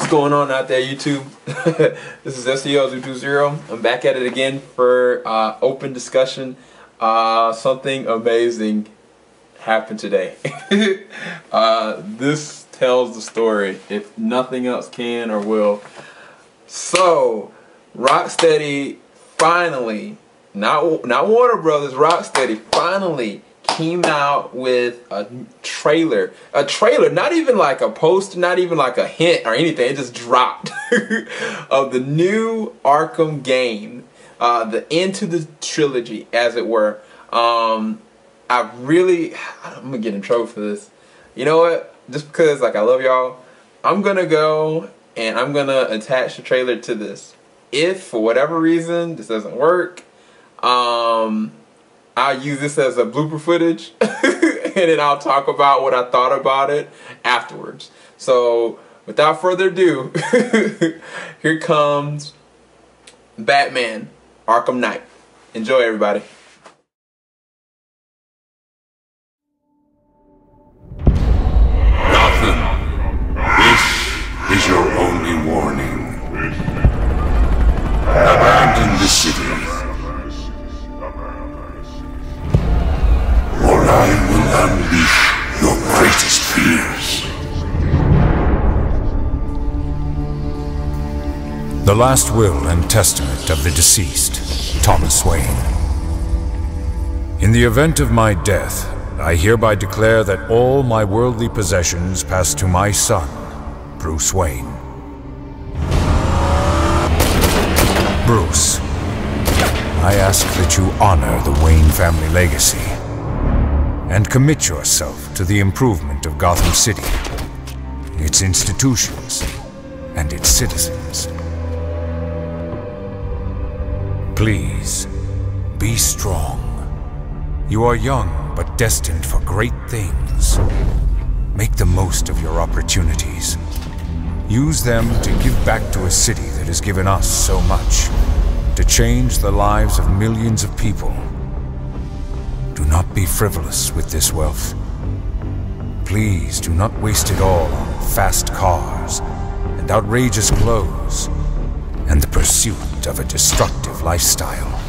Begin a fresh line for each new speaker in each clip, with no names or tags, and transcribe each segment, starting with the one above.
going on out there, YouTube? This is SEO220. I'm back at it again for open discussion. Something amazing happened today. This tells the story, if nothing else can or will. So, Rocksteady finally, not Warner Brothers, Rocksteady finally came out with a trailer, not even like a poster, not even like a hint or anything. It just dropped of the new Arkham game, the end to the trilogy, as it were. I'm gonna get in trouble for this. You know what? Just because like I love y'all, I'm gonna go and I'm gonna attach the trailer to this. If for whatever reason this doesn't work, I'll use this as a blooper footage and then I'll talk about what I thought about it afterwards. So without further ado, here comes Batman Arkham Knight. Enjoy, everybody.
Gotham, this is your only warning. Abandon the city, or I will unleash your greatest fears.
The last will and testament of the deceased, Thomas Wayne. In the event of my death, I hereby declare that all my worldly possessions pass to my son, Bruce Wayne. Bruce, I ask that you honor the Wayne family legacy and commit yourself to the improvement of Gotham City, its institutions, and its citizens. Please, be strong. You are young, but destined for great things. Make the most of your opportunities. Use them to give back to a city that has given us so much, to change the lives of millions of people. Do not be frivolous with this wealth. Please do not waste it all on fast cars and outrageous clothes and the pursuit of a destructive lifestyle.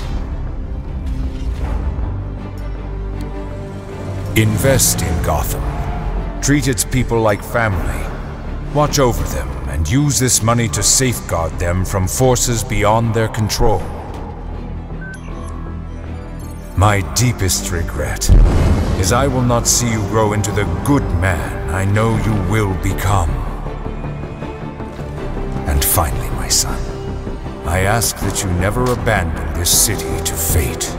Invest in Gotham. Treat its people like family. Watch over them and use this money to safeguard them from forces beyond their control. My deepest regret is I will not see you grow into the good man I know you will become. And finally, my son, I ask that you never abandon this city to fate.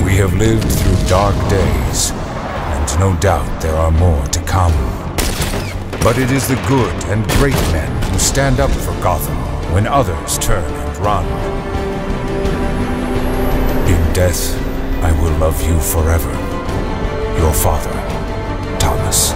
We have lived through dark days, and no doubt there are more to come. But it is the good and great men who stand up for Gotham when others turn and run. In death, I will love you forever. Your father, Thomas.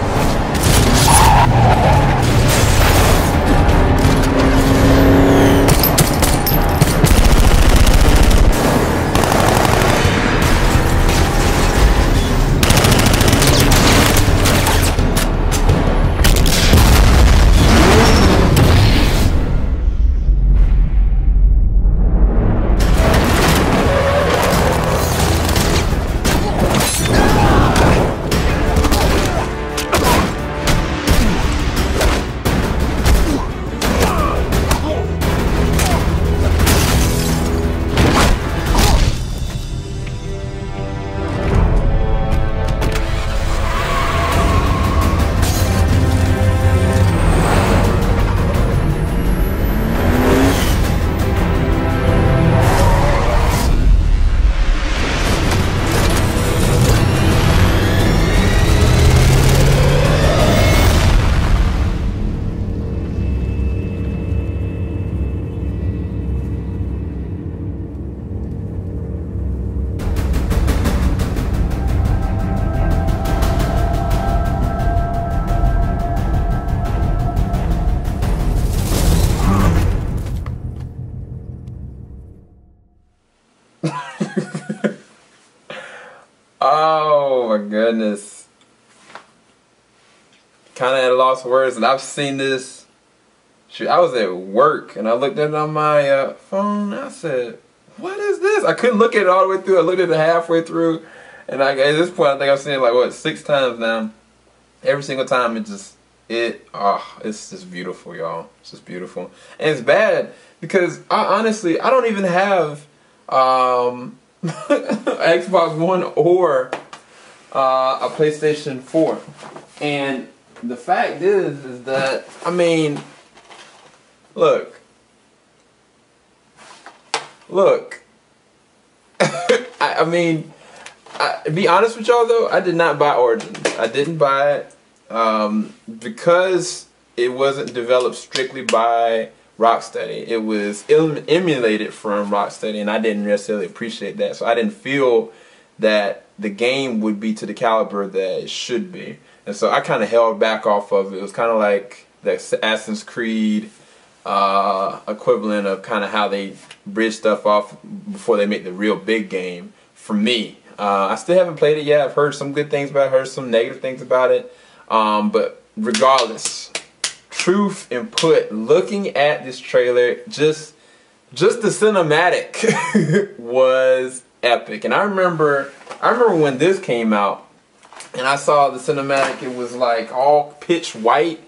kind of at a loss for words. And I've seen this. Shoot, I was at work and I looked at it on my phone. And I said, "What is this?" I couldn't look at it all the way through. I looked at it halfway through, and at this point, I think I've seen it like what 6 times now. Every single time, it's just beautiful, y'all. It's just beautiful, and it's bad because honestly, I don't even have Xbox One or a PlayStation 4, and the fact is that I mean, look. I mean, to be honest with y'all though, I did not buy Origins. I didn't buy it because it wasn't developed strictly by Rocksteady. It was emulated from Rocksteady, and I didn't necessarily appreciate that. So I didn't feel that the game would be to the caliber that it should be. And so I kind of held back off of it. It was kind of like the Assassin's Creed equivalent of kind of how they bridge stuff off before they make the real big game for me. I still haven't played it yet. I've heard some good things about it, heard some negative things about it. But regardless, truth and put, looking at this trailer, just the cinematic was epic. And I remember when this came out and I saw the cinematic, it was like all pitch white.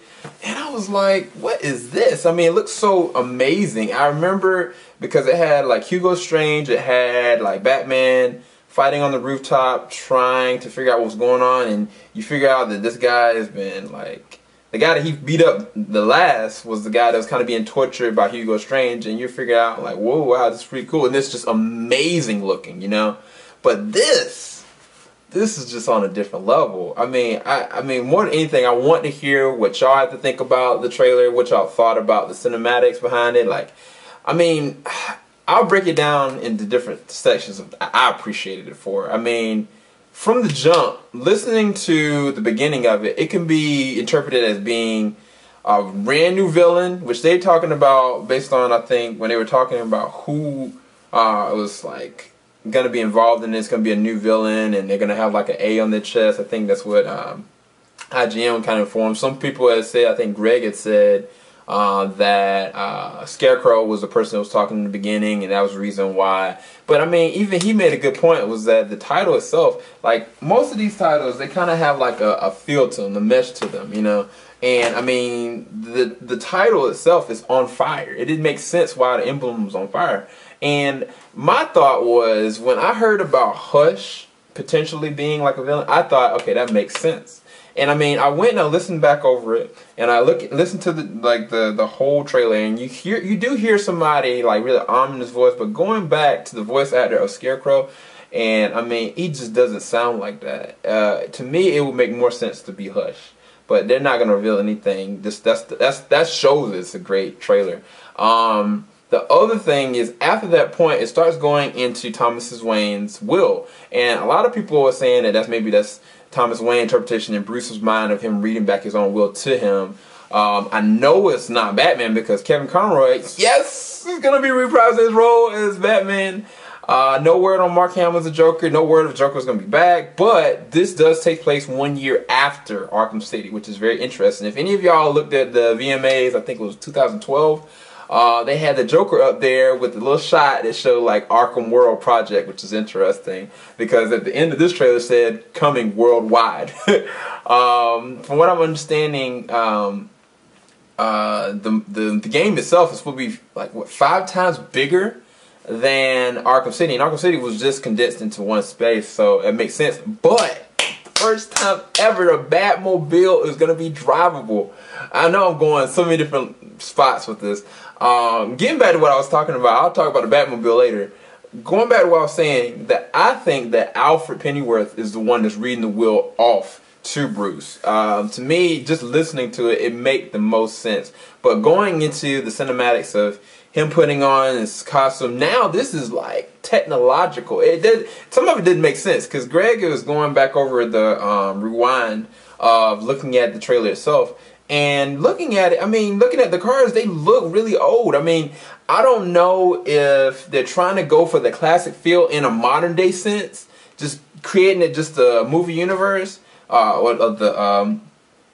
And I was like, what is this? I mean, it looks so amazing. I remember because it had like Hugo Strange, it had like Batman fighting on the rooftop trying to figure out what was going on, and you figure out that this guy has been like, the guy that he beat up the last was the guy that was kind of being tortured by Hugo Strange, and you figure out like, whoa, wow, this is pretty cool, and this is just amazing looking, you know? But this is just on a different level. I mean, more than anything, I want to hear what y'all have to think about the trailer, what y'all thought about the cinematics behind it. Like, I mean, I'll break it down into different sections of I appreciated it for. I mean, from the jump, listening to the beginning of it, it can be interpreted as being a brand new villain, which they're talking about based on, I think, when they were talking about who was like going to be involved in this, going to be a new villain, and they're going to have like an A on their chest. I think that's what IGN kind of informed. Some people had said, I think Greg had said that Scarecrow was the person that was talking in the beginning, and that was the reason why. But I mean, even he made a good point, was that the title itself, like most of these titles, they kind of have like a feel to them, a mesh to them, you know. And I mean, the title itself is on fire. It didn't make sense why the emblem was on fire. And my thought was, when I heard about Hush potentially being like a villain, I thought, okay, that makes sense. And I mean, I went and I listened back over it, and I listened to the whole trailer, and you do hear somebody like really ominous voice, but going back to the voice actor of Scarecrow, and I mean, he just doesn't sound like that. To me, it would make more sense to be Hush, but they're not gonna reveal anything. That shows it's a great trailer. The other thing is, after that point, it starts going into Thomas Wayne's will, and a lot of people are saying that that's Thomas Wayne's interpretation in Bruce's mind of him reading back his own will to him. I know it's not Batman because Kevin Conroy, yes, is gonna be reprising his role as Batman. No word on Mark Hamill's a Joker. No word if Joker's gonna be back. But this does take place 1 year after Arkham City, which is very interesting. If any of y'all looked at the VMAs, I think it was 2012. They had the Joker up there with the little shot that showed like Arkham World Project, which is interesting because at the end of this trailer said coming worldwide. From what I'm understanding, the game itself is supposed to be like what, 5 times bigger than Arkham City, and Arkham City was just condensed into one space, so it makes sense. But first time ever, the Batmobile is gonna be drivable. I know I'm going so many different spots with this. Getting back to what I was talking about, I'll talk about the Batmobile later. Going back to what I was saying, that I think that Alfred Pennyworth is the one that's reading the will off to Bruce. To me, just listening to it, it makes the most sense. But going into the cinematics of him putting on his costume, now this is like technological. Some of it didn't make sense because Greg was going back over the rewind of looking at the trailer itself. And looking at it, I mean, looking at the cars, they look really old. I mean, I don't know if they're trying to go for the classic feel in a modern day sense, just creating it just a movie universe, or the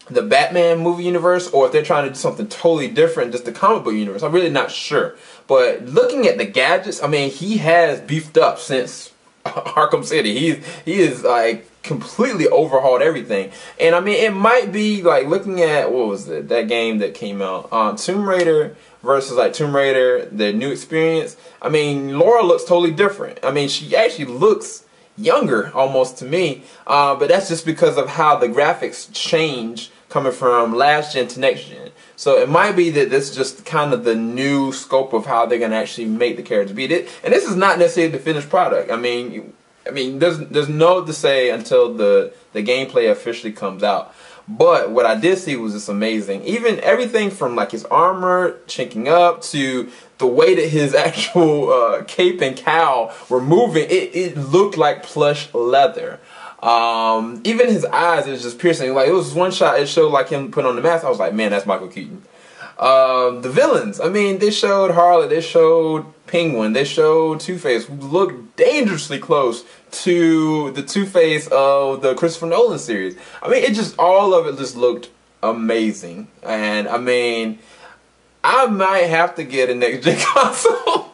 the Batman movie universe, or if they're trying to do something totally different, just the comic book universe. I'm really not sure. But looking at the gadgets, I mean, he has beefed up since Arkham City. He is like completely overhauled everything. And I mean, it might be like looking at, what was it, that game that came out, Tomb Raider versus like Tomb Raider, the new experience. I mean, Laura looks totally different. I mean, she actually looks younger almost to me, but that's just because of how the graphics change coming from last gen to next gen. So it might be that this is just kind of the new scope of how they're going to actually make the characters be. And this is not necessarily the finished product. I mean, there's no to say until the gameplay officially comes out. But what I did see was just amazing. Even everything from like his armor chinking up to the way that his actual cape and cowl were moving, it looked like plush leather. Even his eyes, it was just piercing. Like, it was one shot, it showed like him putting on the mask. I was like, man, that's Michael Keaton. The villains, I mean, they showed Harley, they showed Penguin, they showed Two-Face, who looked dangerously close to the Two-Face of the Christopher Nolan series. I mean, it just, all of it just looked amazing. And I mean, I might have to get a next gen console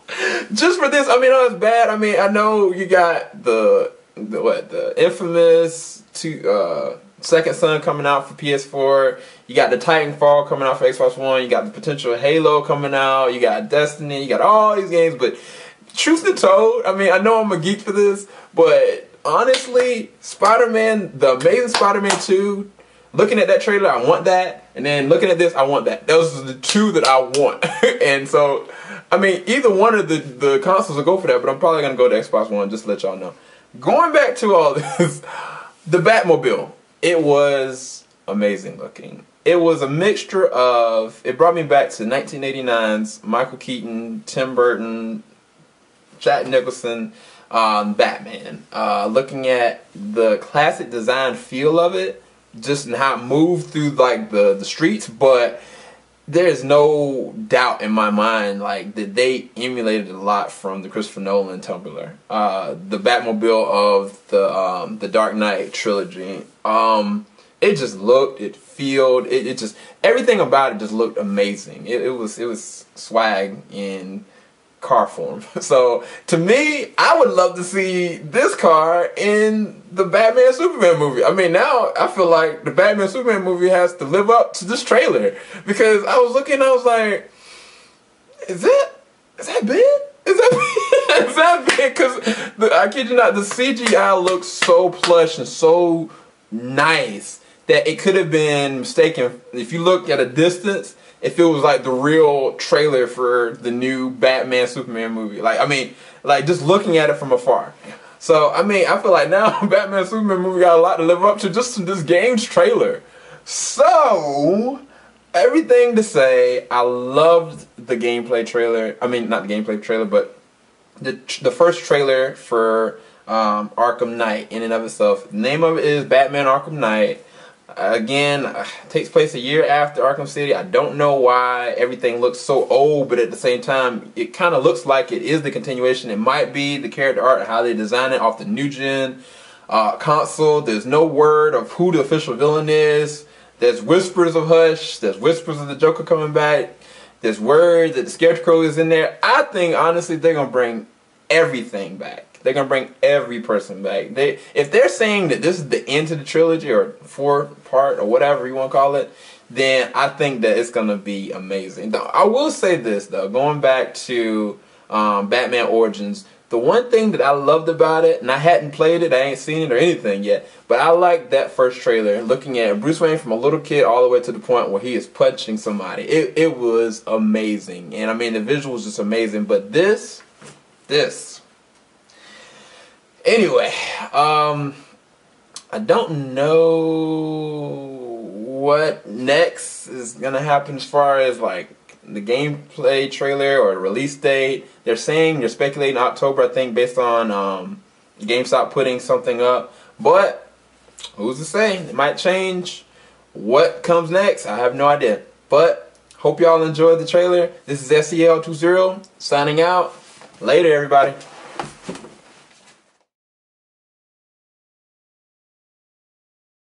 just for this. I mean, it's bad. I mean, I know you got the infamous Second Son coming out for PS4. You got the Titanfall coming out for Xbox One. You got the potential Halo coming out. You got Destiny. You got all these games. But truth be told, I mean, I know I'm a geek for this, but honestly, Spider-Man, the Amazing Spider-Man 2, looking at that trailer, I want that. And then looking at this, I want that. Those are the two that I want. And so, I mean, either one of the consoles will go for that, but I'm probably going to go to Xbox One, just to let y'all know. Going back to all this, the Batmobile, it was amazing looking. It was a mixture of, it brought me back to 1989's Michael Keaton, Tim Burton, Jack Nicholson, Batman. Looking at the classic design feel of it, just in how it moved through like the streets, but there's no doubt in my mind like that they emulated a lot from the Christopher Nolan Tumbler, the Batmobile of the Dark Knight trilogy. It just looked, it felt, it just, everything about it just looked amazing. It was swag in car form. So to me, I would love to see this car in the Batman Superman movie. I mean, now I feel like the Batman Superman movie has to live up to this trailer, because I was looking, I was like, is that big? Is that big? Is that big? Because I kid you not, the CGI looks so plush and so nice that it could have been mistaken. If you look at a distance, if it was like the real trailer for the new Batman Superman movie. Like, I mean, like just looking at it from afar. So, I mean, I feel like now Batman Superman movie got a lot to live up to just from this game's trailer. So, everything to say, I loved the gameplay trailer. I mean, not the gameplay trailer, but the first trailer for Arkham Knight in and of itself. The name of it is Batman Arkham Knight. Again, takes place a year after Arkham City. I don't know why everything looks so old, but at the same time, it kind of looks like it is the continuation. It might be the character art and how they design it off the new gen console. There's no word of who the official villain is. There's whispers of Hush. There's whispers of the Joker coming back. There's word that the Scarecrow is in there. I think, honestly, they're going to bring everything back. They're going to bring every person back. If they're saying that this is the end to the trilogy or 4-part or whatever you want to call it, then I think that it's going to be amazing. I will say this, though, going back to Batman Origins, the one thing that I loved about it, and I hadn't played it, I ain't seen it or anything yet, but I liked that first trailer, looking at Bruce Wayne from a little kid all the way to the point where he is punching somebody. It was amazing. And I mean, the visual was just amazing. But this... Anyway, I don't know what next is going to happen as far as like the gameplay trailer or release date. They're saying, they're speculating October, I think, based on GameStop putting something up. But who's to say? It might change. What comes next? I have no idea. But hope y'all enjoyed the trailer. This is SEL20 signing out. Later, everybody.